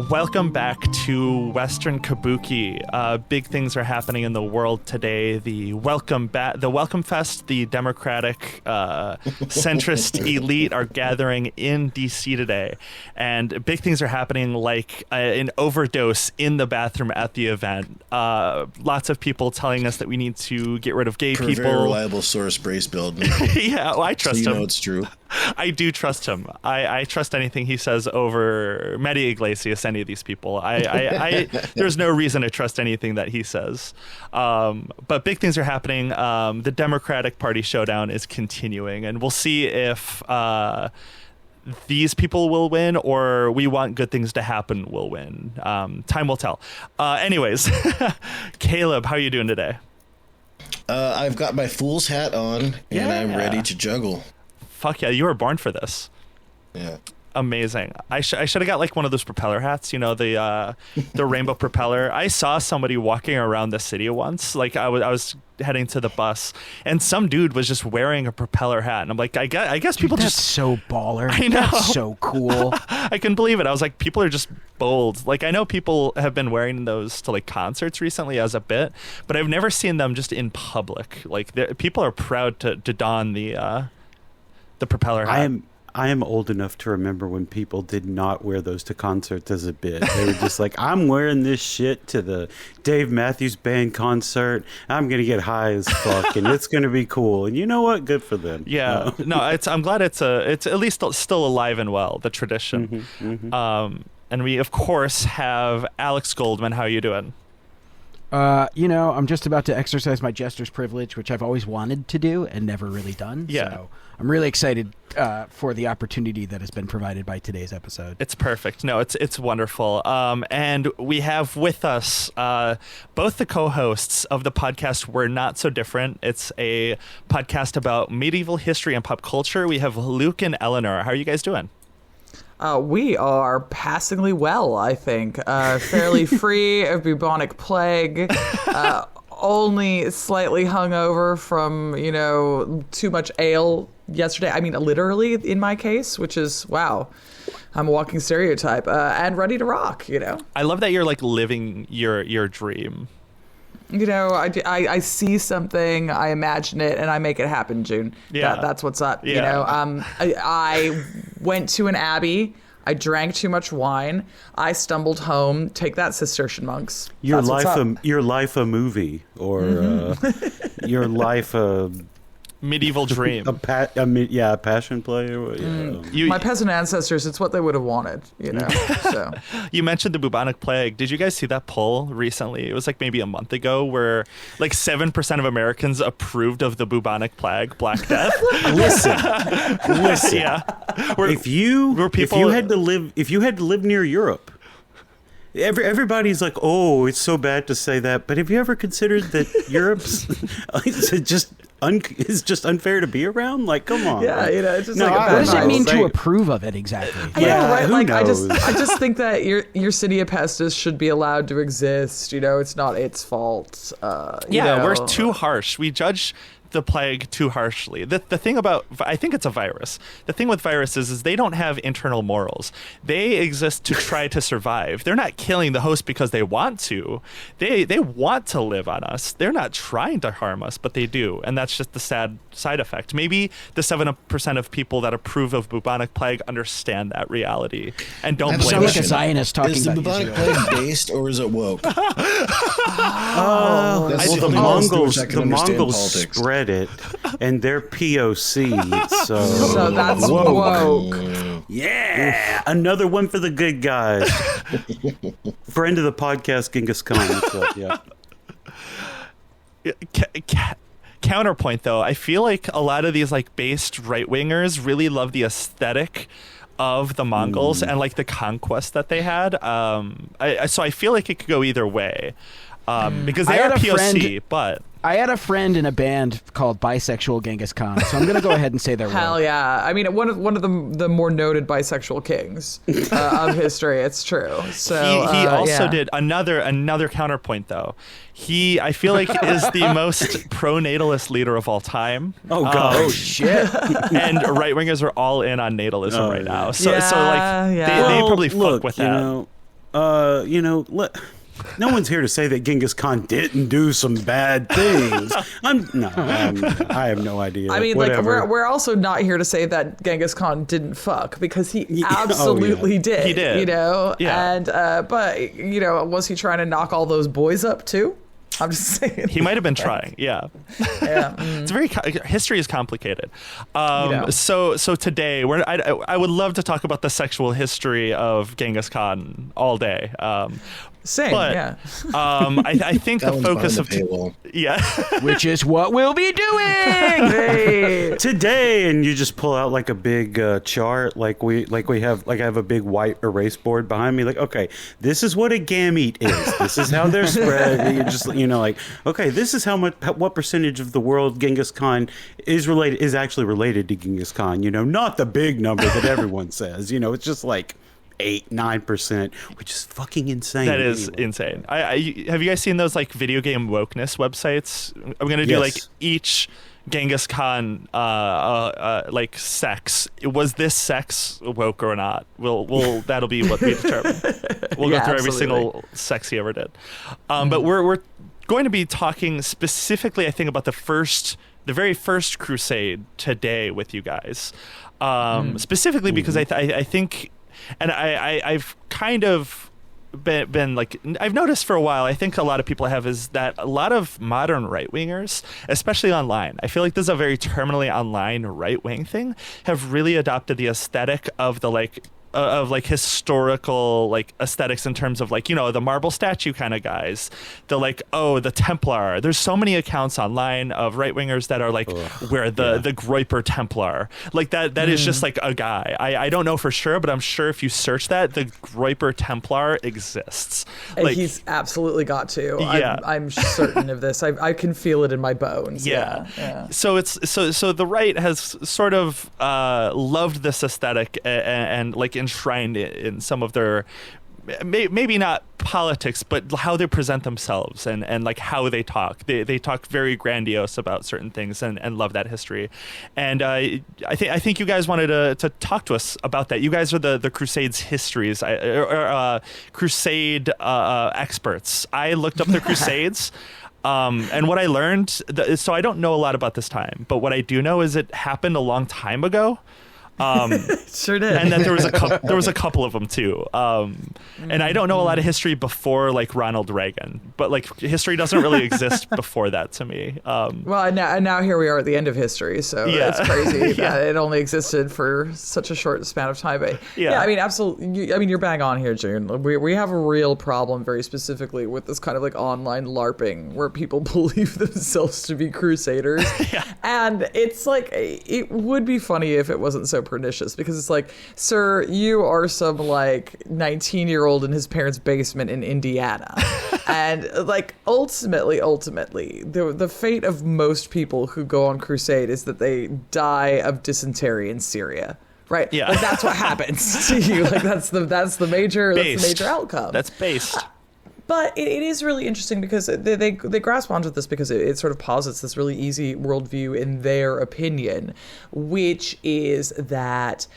Welcome back to Western Kabuki. Big things are happening in the world today. The Welcome Fest, the Democratic centrist elite are gathering in DC today, and big things are happening, like an overdose in the bathroom at the event. Lots of people telling us that we need to get rid of gay people. Very reliable source, Brace Build. Yeah, well, I trust him. You know it's true. I do trust him. I trust anything he says over Medi Iglesias, any of these people. There's no reason to trust anything that he says. But big things are happening. The Democratic Party showdown is continuing, and we'll see if these people will win or we want good things to happen will win. Time will tell. Anyways, Caleb, how are you doing today? I've got my fool's hat on, and I'm ready to juggle. Fuck yeah, you were born for this. Yeah. Amazing. I should have got like one of those propeller hats, you know, the rainbow propeller. I saw somebody walking around the city once, like I was heading to the bus, and some dude was just wearing a propeller hat, and I'm like, I guess people that's just so baller. I know. That's so cool. I couldn't believe it. I was like, people are just bold. Like, I know people have been wearing those to like concerts recently as a bit, but I've never seen them just in public. Like, people are proud to don the propeller hat. I am old enough to remember when people did not wear those to concerts as a bit. They were just like, I'm wearing this shit to the Dave Matthews Band concert. I'm going to get high as fuck, and it's going to be cool. And you know what? Good for them. Yeah. No, I'm glad it's at least still alive and well, the tradition. And we, of course, have Alex Goldman. How are you doing? I'm just about to exercise my jester's privilege, which I've always wanted to do and never really done. Yeah. So I'm really excited for the opportunity that has been provided by today's episode. It's perfect. No, it's wonderful. And we have with us both the co-hosts of the podcast We're Not So Different. It's a podcast about medieval history and pop culture. We have Luke and Eleanor. How are you guys doing? We are passingly well, I think. Fairly free of bubonic plague. Only slightly hungover from, too much ale yesterday. I mean, literally in my case, which is, wow, I'm a walking stereotype. And ready to rock, I love that you're like living your dream. I see something, I imagine it, and I make it happen, June. Yeah. That's what's up. Yeah. I went to an abbey. I drank too much wine. I stumbled home. Take that, Cistercian monks. Your life a movie, or your life a medieval dream. a passion play. My peasant ancestors, it's what they would have wanted, So You mentioned the bubonic plague. Did you guys see that poll recently? It was like maybe a month ago where like 7% of Americans approved of the bubonic plague, Black Death. Listen. Yeah. If you had to live near Europe, everybody's like, oh, it's so bad to say that, but have you ever considered that Europe's it's just unfair to be around? Like, come on. Yeah, it's just what bad does it mean vibe. to approve of it exactly? I know, right? who Like, knows? I just think that your city of Pestis should be allowed to exist. It's not its fault. We're too harsh. We judge the plague too harshly. The thing about, I think it's a virus. The thing with viruses is they don't have internal morals. They exist to try to survive. They're not killing the host because they want to. They want to live on us. They're not trying to harm us, but they do. And that's just the sad side effect. Maybe the 7% of people that approve of bubonic plague understand that reality and don't blame Sound like us. a Zionist talking Is the about bubonic Israel. plague based or is it woke? The Mongols spread it, and they're POC. So that's woke. Yeah, another one for the good guys. Friend of the podcast, Genghis Khan. What's up? Yeah. Counterpoint, though, I feel like a lot of these like based right-wingers really love the aesthetic of the Mongols and like the conquest that they had. So I feel like it could go either way because they are POC, but I had a friend in a band called Bisexual Genghis Khan, so I'm going to go ahead and say they're Hell woke. yeah. I mean, one of the more noted bisexual kings of history. It's true. So he also did another counterpoint, though. I feel like is the most pro-natalist leader of all time. Oh god! Oh shit! And right-wingers are all in on natalism right now. So Yeah, so like yeah. they probably fuck look, with that. no one's here to say that Genghis Khan didn't do some bad things. I have no idea. I mean, Whatever. like we're also not here to say that Genghis Khan didn't fuck, because he absolutely did. He did. You know, Yeah. and but you know, was he trying to knock all those boys up too? I'm just saying. He might have been trying. Yeah. Yeah. It's history is complicated. know. So today I would love to talk about the sexual history of Genghis Khan all day. Same. But yeah. I think That the one's focus behind of the paywall. yeah. Which is what we'll be doing. Hey. Today, and you just pull out like a big chart, I have a big white erase board behind me. Like, okay, this is what a gamete is. This is how they're spread. And you just, okay, this is what percentage of the world Genghis Khan is actually related to Genghis Khan. Not the big number that everyone says. It's just like 8-9%, which is fucking insane. That is anyway. insane. Have you guys seen those like video game wokeness websites? I'm gonna do Yes. like each Genghis Khan like sex. Was this sex woke or not? We'll that'll be what we determine. We'll Yeah, go through every absolutely. single sex he ever did. But we're going to be talking specifically, I think, about the very first Crusade today with you guys. Specifically because I think. And I've kind of been like, I've noticed for a while, I think a lot of people have, is that a lot of modern right-wingers, especially online, I feel like this is a very terminally online right-wing thing, have really adopted the aesthetic of the historical like aesthetics in terms of like, the marble statue kind of guys, the Templar. There's so many accounts online of right wingers that are like, where the Groiper Templar, like that is just like a guy. I don't know for sure, but I'm sure if you search that, the Groiper Templar exists. And Like, he's absolutely got to. Yeah. I'm certain of this. I can feel it in my bones. Yeah. Yeah. So it's so the right has sort of loved this aesthetic and like enshrined it in some of their maybe not politics, but how they present themselves and like how they talk. They talk very grandiose about certain things and love that history. And I think you guys wanted to talk to us about that. You guys are the Crusades histories, Crusade experts. I looked up the Crusades. And what I learned, so I don't know a lot about this time, but what I do know is it happened a long time ago. Sure did. And that there was a couple of them too. And I don't know a lot of history before like Ronald Reagan, but like history doesn't really exist before that to me. Well, and now here we are at the end of history, so Yeah. it's crazy Yeah. that it only existed for such a short span of time. But Yeah. I mean, absolutely. You're bang on here, June. We have a real problem, very specifically, with this kind of like online LARPing, where people believe themselves to be Crusaders, and it's like it would be funny if it wasn't so pernicious, because it's like, sir, you are some like 19-year-old in his parents' basement in Indiana. And like ultimately the fate of most people who go on Crusade is that they die of dysentery in Syria, right? Yeah. Like that's what happens to you. Like that's the major outcome. That's based. But it is really interesting because they grasp onto this because it sort of posits this really easy worldview in their opinion, which is that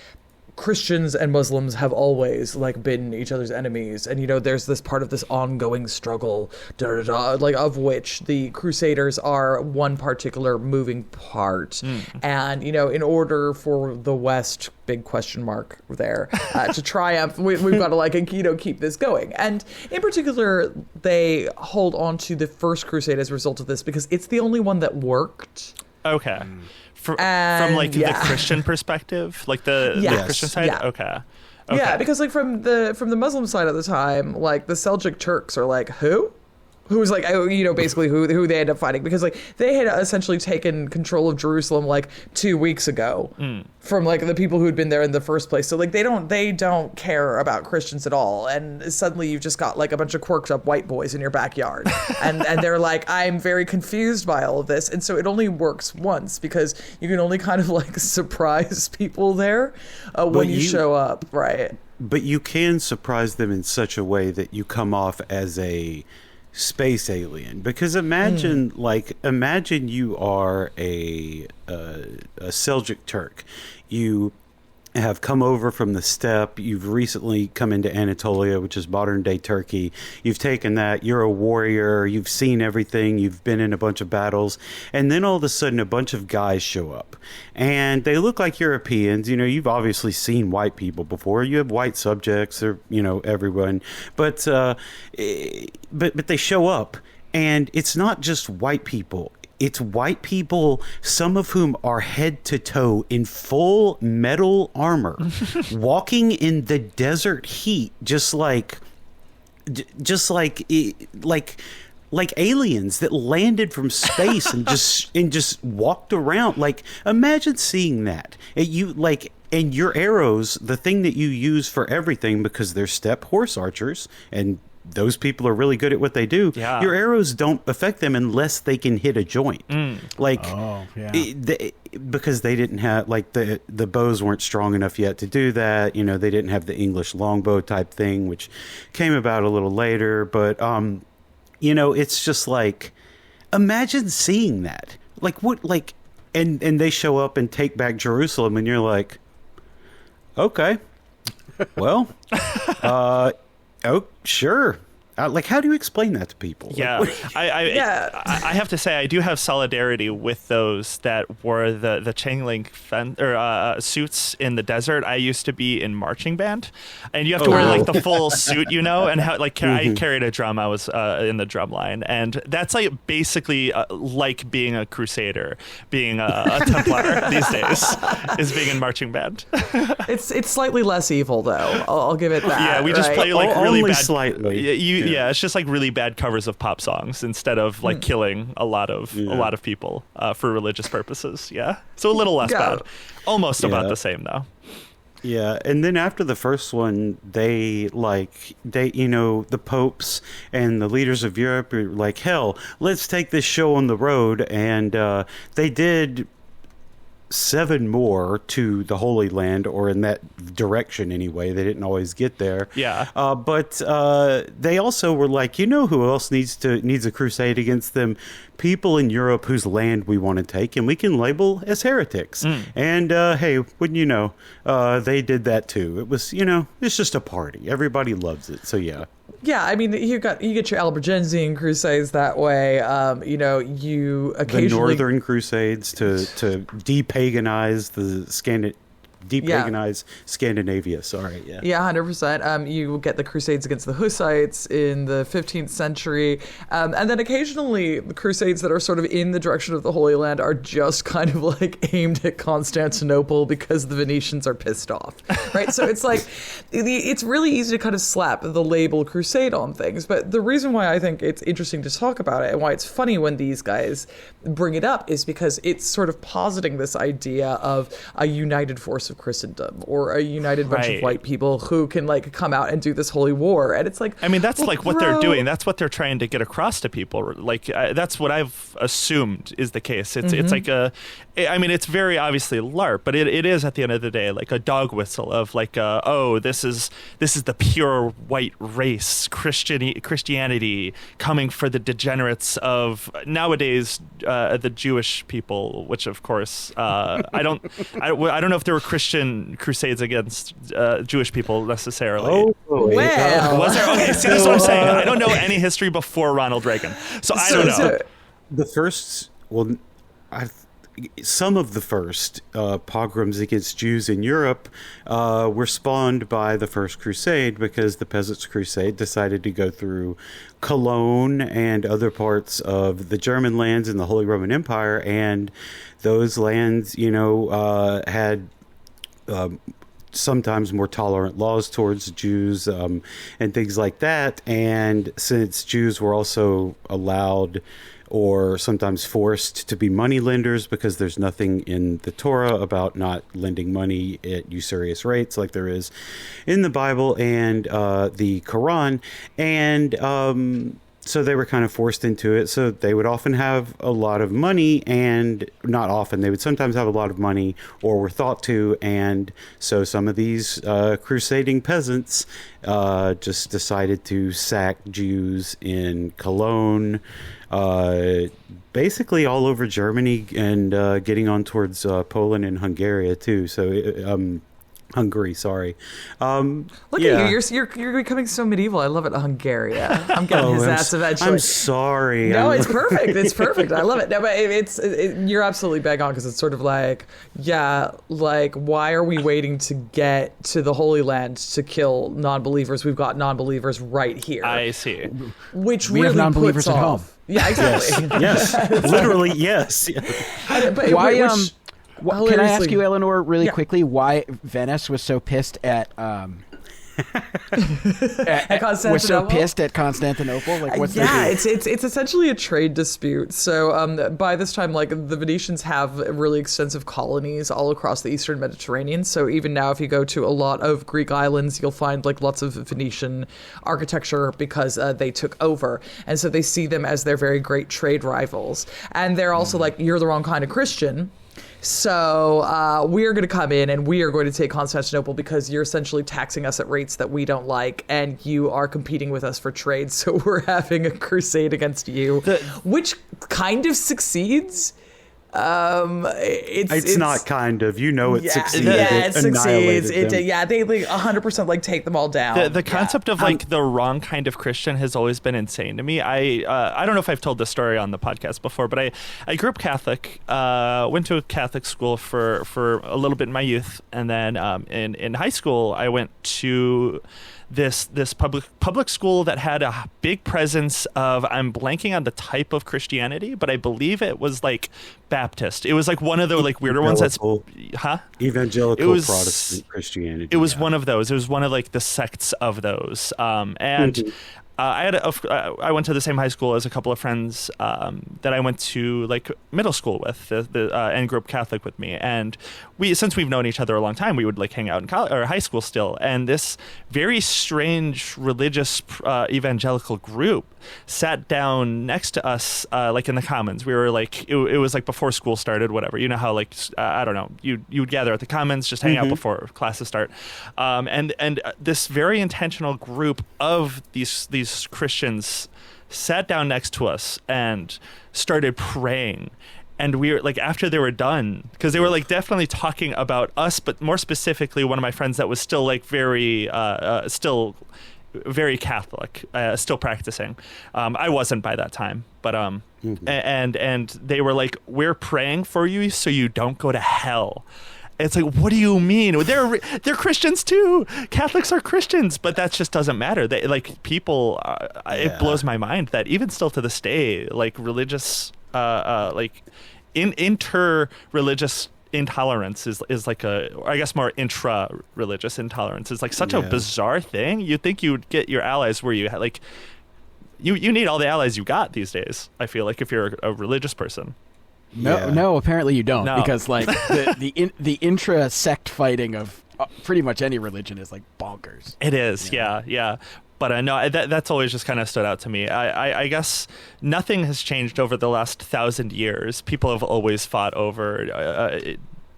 Christians and Muslims have always like been each other's enemies, and there's this part of this ongoing struggle, like of which the Crusaders are one particular moving part, and in order for the West, big question mark there, to triumph, we've got to like keep this going. And in particular, they hold on to the first Crusade as a result of this because it's the only one that worked. Okay. From And, like the yeah. Christian perspective, like the Yes. Christian side. Yeah. Okay. Yeah, because like from the Muslim side at the time, like the Seljuk Turks are like, who was like, basically who they end up fighting, because like they had essentially taken control of Jerusalem like 2 weeks ago from like the people who had been there in the first place. So like they don't care about Christians at all, and suddenly you've just got like a bunch of quirked up white boys in your backyard, and they're like, I'm very confused by all of this. And so it only works once, because you can only kind of like surprise people there when you show up, right? But you can surprise them in such a way that you come off as a space alien, because imagine you are a Seljuk Turk. You have come over from the steppe. You've recently come into Anatolia, which is modern day Turkey. You've taken that. You're a warrior. You've seen everything. You've been in a bunch of battles. And then all of a sudden, a bunch of guys show up. And they look like Europeans. You know, you've obviously seen white people before. You have white subjects, or, you know, everyone. But they show up. And it's not just white people. It's white people, some of whom are head to toe in full metal armor, walking in the desert heat, just like aliens that landed from space and just walked around. Like, imagine seeing that. And your arrows, the thing that you use for everything, because they're steppe horse archers, and those people are really good at what they do. Yeah. Your arrows don't affect them unless they can hit a joint. Because they didn't have, like, the bows weren't strong enough yet to do that. You know, they didn't have the English longbow type thing, which came about a little later. But, you know, it's just like, imagine seeing that. Like, what, like, and they show up and take back Jerusalem, and you're like, okay, well, oh, sure. Like, how do you explain that to people? Yeah, Like, I have to say, I do have solidarity with those that wore the chain-link suits in the desert. I used to be in marching band, and you have to wear like the full suit, you know. And how, like, I carried a drum. I was in the drum line, and that's like basically like being a Crusader, being a Templar these days, is being in marching band. It's slightly less evil, though. I'll give it that. Yeah, we just right? play like really only bad. slightly. Yeah, it's just like really bad covers of pop songs instead of like killing a lot of people for religious purposes. Yeah, so a little less bad. Almost about the same though. Yeah, and then after the first one, they you know, the popes and the leaders of Europe are like, hell, let's take this show on the road, and they did 7 more to the Holy Land, or in that direction anyway. They didn't always get there. Yeah. But they also were like, you know who else needs a crusade against them? People in Europe whose land we want to take, and we can label as heretics. And hey, wouldn't you know, they did that too. It was, you know, it's just a party. Everybody loves it. So yeah. Yeah, I mean, you get your Albigensian Crusades that way. You know, you occasionally the Northern Crusades to depaganize Scandinavia. Sorry, yeah. Yeah, 100%. You get the Crusades against the Hussites in the 15th century. And then occasionally the Crusades that are sort of in the direction of the Holy Land are just kind of like aimed at Constantinople because the Venetians are pissed off, right? So it's like, it's really easy to kind of slap the label Crusade on things. But the reason why I think it's interesting to talk about it, and why it's funny when these guys bring it up, is because it's sort of positing this idea of a united force of Christendom, or a united bunch of white people who can like come out and do this holy war. And it's like, I mean, that's like what they're doing. That's what they're trying to get across to people. Like, that's what I've assumed is the case. It's like I mean, it's very obviously LARP, but it is at the end of the day like a dog whistle of like, oh, this is the pure white race, Christianity coming for the degenerates of nowadays, the Jewish people, which of course I don't know if there were Christian crusades against Jewish people necessarily. Oh, well, was there? Okay, see, that's what I'm saying. I don't know any history before Ronald Reagan, so I don't know. The first, well, some of the first pogroms against Jews in Europe were spawned by the First Crusade, because the Peasants' Crusade decided to go through Cologne and other parts of the German lands in the Holy Roman Empire, and those lands, you know, had sometimes more tolerant laws towards Jews and things like that. And since Jews were also allowed or sometimes forced to be money lenders, because there's nothing in the Torah about not lending money at usurious rates like there is in the Bible and the Quran. And so they were kind of forced into it. So they would often have a lot of money, and not often, they would sometimes have a lot of money, or were thought to. And so some of these crusading peasants just decided to sack Jews in Cologne, basically all over Germany, and getting on towards Poland and Hungary too. So Hungary, sorry. Look at you. You're becoming so medieval. I love it. Hungary. I'm getting his ass eventually. I'm sorry. No, it's perfect. It's perfect. I love it. No, but you're absolutely bang on, because it's sort of like, yeah, like, why are we waiting to get to the Holy Land to kill non-believers? We've got non-believers right here. I see. Which we really have non-believers puts at off. home. Yeah, exactly. Yes. Literally, yes. But Why? which- Can I ask you, Eleanor, really Yeah. quickly, why Venice was so pissed at was so pissed at Constantinople? Like, what's yeah, the deal? it's essentially a trade dispute. So by this time, like, the Venetians have really extensive colonies all across the Eastern Mediterranean. So even now, if you go to a lot of Greek islands, you'll find like lots of Venetian architecture, because they took over, and so they see them as their very great trade rivals. And they're also like, you're the wrong kind of Christian. So we're going to come in and we are going to take Constantinople, because you're essentially taxing us at rates that we don't like, and you are competing with us for trade. So we're having a crusade against you, which kind of succeeds. It's not kind of. It succeeded. Yeah, it annihilated succeeds. them. Yeah, they like 100% like take them all down. The concept of like the wrong kind of Christian has always been insane to me. I don't know if I've told this story on the podcast before, but I grew up Catholic. Went to a Catholic school for a little bit in my youth, and then in high school I went to this public school that had a big presence of, I'm blanking on the type of Christianity, but I believe it was like Baptist. It was like one of the like weirder ones that's evangelical it was, Protestant Christianity. It was one of those. It was one of like the sects of those. I went to the same high school as a couple of friends that I went to like middle school with, and grew up Catholic with me. And since we've known each other a long time, we would like hang out in college or high school still. And this very strange religious evangelical group sat down next to us, like in the Commons. We were like, it was like before school started, whatever. You know how like I don't know, you'd gather at the Commons, just hang out before classes start, and this very intentional group of these Christians sat down next to us and started praying. And we were like, after they were done, because they were like definitely talking about us, but more specifically, one of my friends that was still like very Catholic, still practicing. I wasn't by that time, but and they were like, we're praying for you so you don't go to hell. It's like, what do you mean? They're Christians too. Catholics are Christians, but that just doesn't matter. They like people. It blows my mind that even still to this day, like religious, like inter-religious intolerance is like I guess more intra-religious intolerance is like such a bizarre thing. You'd think you'd get your allies where you like you need all the allies you got these days. I feel like if you're a religious person. No, apparently you don't, No. because like the intra sect fighting of pretty much any religion is like bonkers. It is, yeah. But no, that's always just kind of stood out to me. I guess nothing has changed over the last 1,000 years. People have always fought over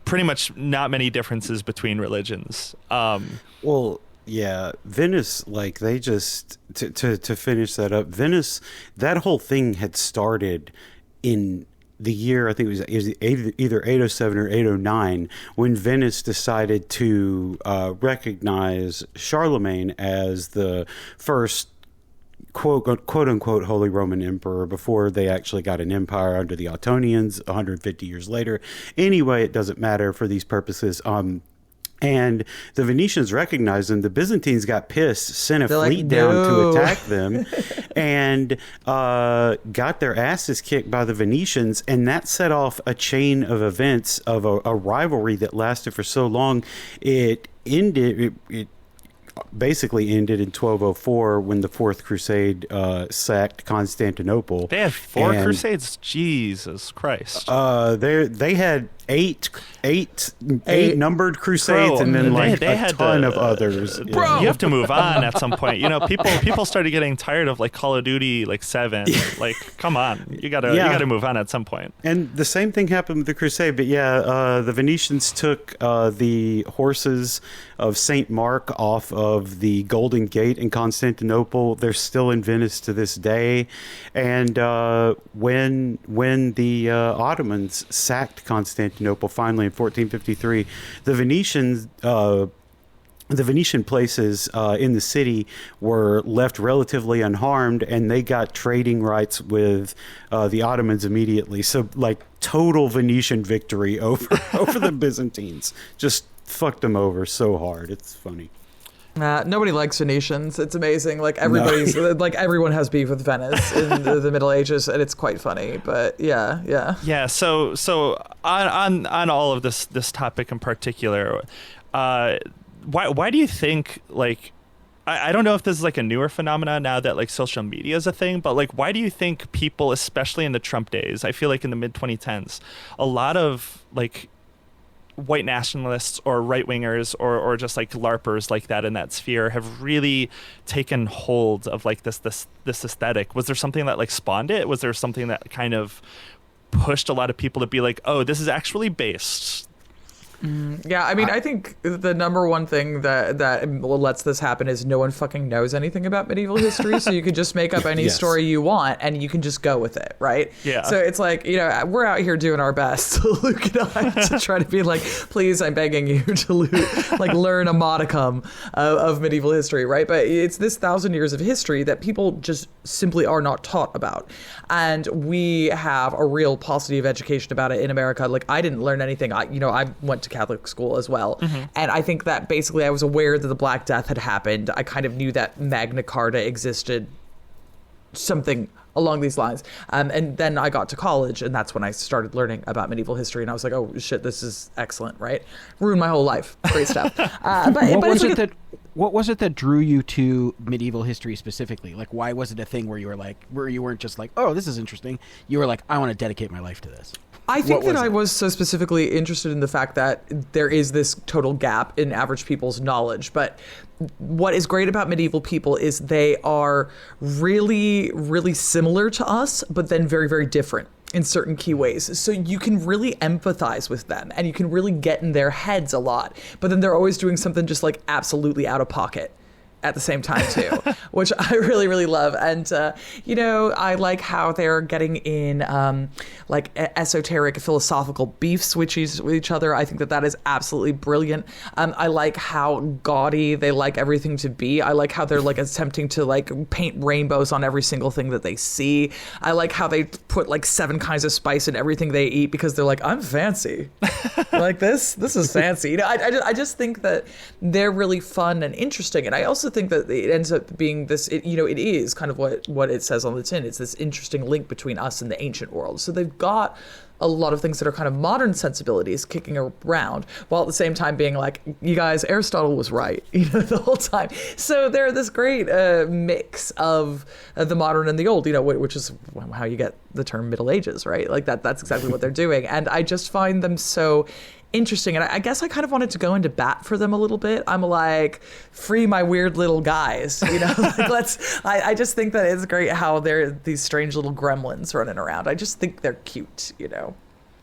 pretty much not many differences between religions. Well, yeah, Venice, like they just to finish that up. Venice, that whole thing had started in the year, I think it was either 807 or 809, when Venice decided to recognize Charlemagne as the first quote unquote Holy Roman Emperor before they actually got an empire under the Ottonians 150 years later. Anyway, it doesn't matter for these purposes. And the Venetians recognized them. The Byzantines got pissed, sent a fleet down to attack them, and got their asses kicked by the Venetians. And that set off a chain of events of a rivalry that lasted for so long. It basically ended in 1204 when the Fourth Crusade sacked Constantinople. They had four Crusades? Jesus Christ. They had eight numbered crusades, and then like they a had ton of others. Bro, you have to move on at some point. You know, people started getting tired of like Call of Duty like 7. Like, come on, you gotta move on at some point. And the same thing happened with the Crusade. But the Venetians took the horses of Saint Mark off of the Golden Gate in Constantinople. They're still in Venice to this day. And when the Ottomans sacked Constantinople finally in 1453, the Venetians the Venetian places in the city were left relatively unharmed, and they got trading rights with the Ottomans immediately. So, like, total Venetian victory over the Byzantines. Just fucked them over so hard. It's funny. Nobody likes Venetians. It's amazing. Like everybody's like everyone has beef with Venice in the Middle Ages, and it's quite funny. But yeah. So on all of this topic in particular, why do you think, like, I don't know if this is like a newer phenomenon now that like social media is a thing, but like, why do you think people, especially in the Trump days, I feel like in the mid 2010s, a lot of like white nationalists or right wingers or just like LARPers like that in that sphere have really taken hold of like this aesthetic? Was there something that like spawned it? Was there something that kind of pushed a lot of people to be like, oh, this is actually based? Yeah, I mean, I think the number one thing that lets this happen is no one fucking knows anything about medieval history, so you can just make up any Yes. story you want and you can just go with it, right? Yeah. So it's like, you know, we're out here doing our best, Luke and I, to try to be like, please, I'm begging you to learn a modicum of medieval history, right? But it's this 1,000 years of history that people just simply are not taught about. And we have a real paucity of education about it in America. Like, I didn't learn anything. I went to Catholic school as well. Mm-hmm. And I think that basically I was aware that the Black Death had happened. I kind of knew that Magna Carta existed, something along these lines. And then I got to college, and that's when I started learning about medieval history. And I was like, oh, shit, this is excellent, right? Ruined my whole life. Great stuff. What was it that drew you to medieval history specifically? Like, why was it a thing where you weren't just like, oh, this is interesting? You were like, I want to dedicate my life to this. I think that I was so specifically interested in the fact that there is this total gap in average people's knowledge. But what is great about medieval people is they are really, really similar to us, but then very, very different in certain key ways. So you can really empathize with them and you can really get in their heads a lot. But then they're always doing something just like absolutely out of pocket at the same time too, which I really, really love. And, you know, I like how they're getting in like esoteric philosophical beefs with each other. I think that is absolutely brilliant. I like how gaudy they like everything to be. I like how they're like attempting to like paint rainbows on every single thing that they see. I like how they put like 7 kinds of spice in everything they eat because they're like, I'm fancy. Like this is fancy. You know, I just think that they're really fun and interesting. And I also think that it ends up being this, it is kind of what it says on the tin. It's this interesting link between us and the ancient world. So they've got a lot of things that are kind of modern sensibilities kicking around, while at the same time being like, you guys, Aristotle was right, you know, the whole time. So they're this great mix of the modern and the old, you know, which is how you get the term Middle Ages, right? Like that's exactly what they're doing. And I just find them so interesting. And I guess I kind of wanted to go into bat for them a little bit. I'm like, free my weird little guys, you know, like I just think that it's great how they're these strange little gremlins running around. I just think they're cute, you know.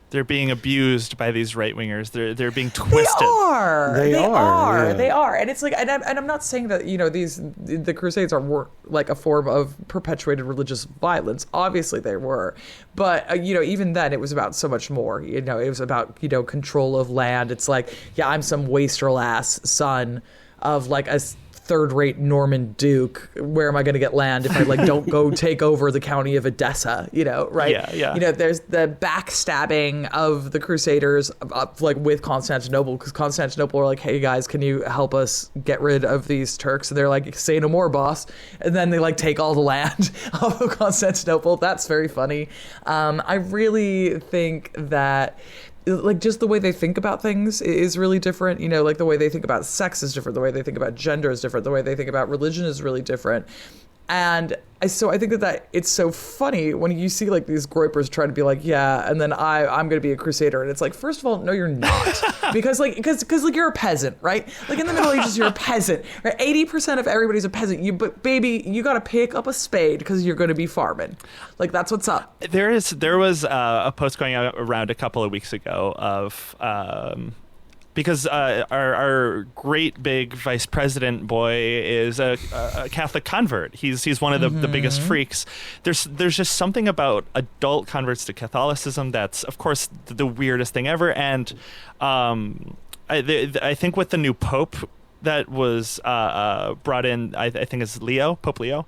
They're being abused by these right wingers. They're being twisted. They are. Yeah. They are. And it's like, and I'm not saying that, you know, the Crusades were like a form of perpetuated religious violence. Obviously they were, but you know, even then it was about so much more. You know, it was about, you know, control of land. It's like, yeah, I'm some wastrel ass son of like a third-rate Norman Duke. Where am I going to get land if I like don't go take over the county of Edessa? You know, right? Yeah. You know, there's the backstabbing of the Crusaders, like with Constantinople, because Constantinople are like, "Hey guys, can you help us get rid of these Turks?" And they're like, "Say no more, boss." And then they like take all the land of Constantinople. That's very funny. I really think that, like, just the way they think about things is really different. You know, like the way they think about sex is different. The way they think about gender is different. The way they think about religion is really different. And so I think that it's so funny when you see like these groypers try to be like, yeah, and then I'm going to be a crusader. And it's like, first of all, no, you're not. because you're a peasant, right? Like in the Middle Ages, you're a peasant, right? 80% of everybody's a peasant. But baby, you got to pick up a spade because you're going to be farming. Like that's what's up. There was a post going out around a couple of weeks ago of because our great big vice president boy is a Catholic convert. He's one of the biggest freaks. There's just something about adult converts to Catholicism that's, of course, the weirdest thing ever. And I think with the new pope that was brought in. I think it's Pope Leo.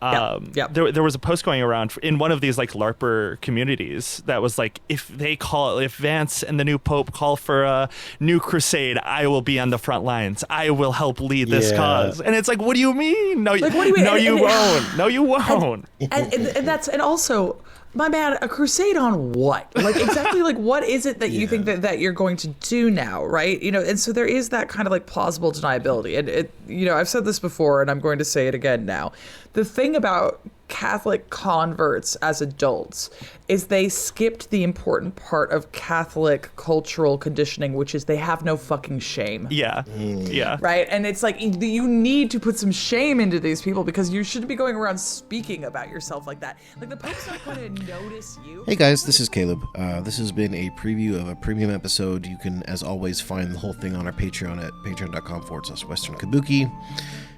There was a post going around in one of these like LARPer communities that was like, if Vance and the new Pope call for a new crusade, I will be on the front lines. I will help lead this cause. And it's like, what do you mean? No, Like, what do you mean? no, you won't. No, you won't. And also, my man, a crusade on what? Like, exactly, like, what is it that you think that you're going to do now, right? You know, and so there is that kind of, like, plausible deniability. And, you know, I've said this before, and I'm going to say it again now. The thing about Catholic converts as adults is they skipped the important part of Catholic cultural conditioning, which is they have no fucking shame. Yeah. Yeah. Right? And it's like, you need to put some shame into these people because you shouldn't be going around speaking about yourself like that. Like, the Pope's not going to notice you. Hey guys, this is Caleb. This has been a preview of a premium episode. You can, as always, find the whole thing on our Patreon at patreon.com/Western Kabuki.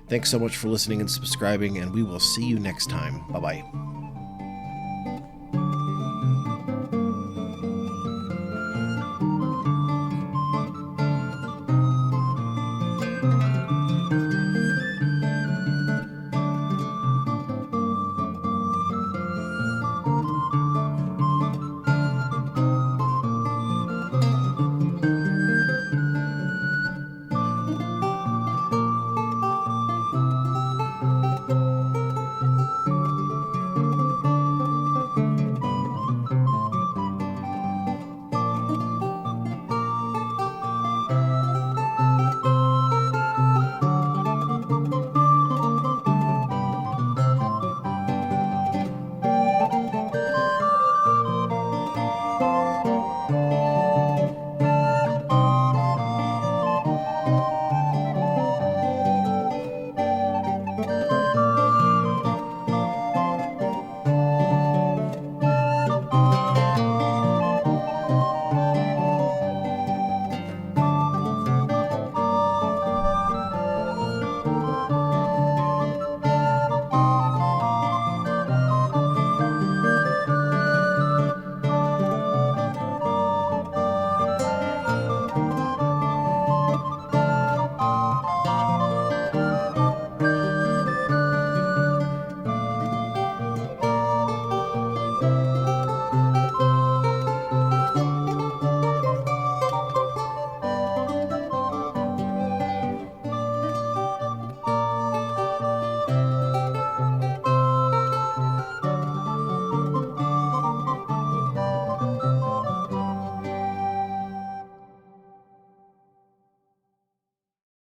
Thanks so much for listening and subscribing, and we will see you next time. Bye-bye.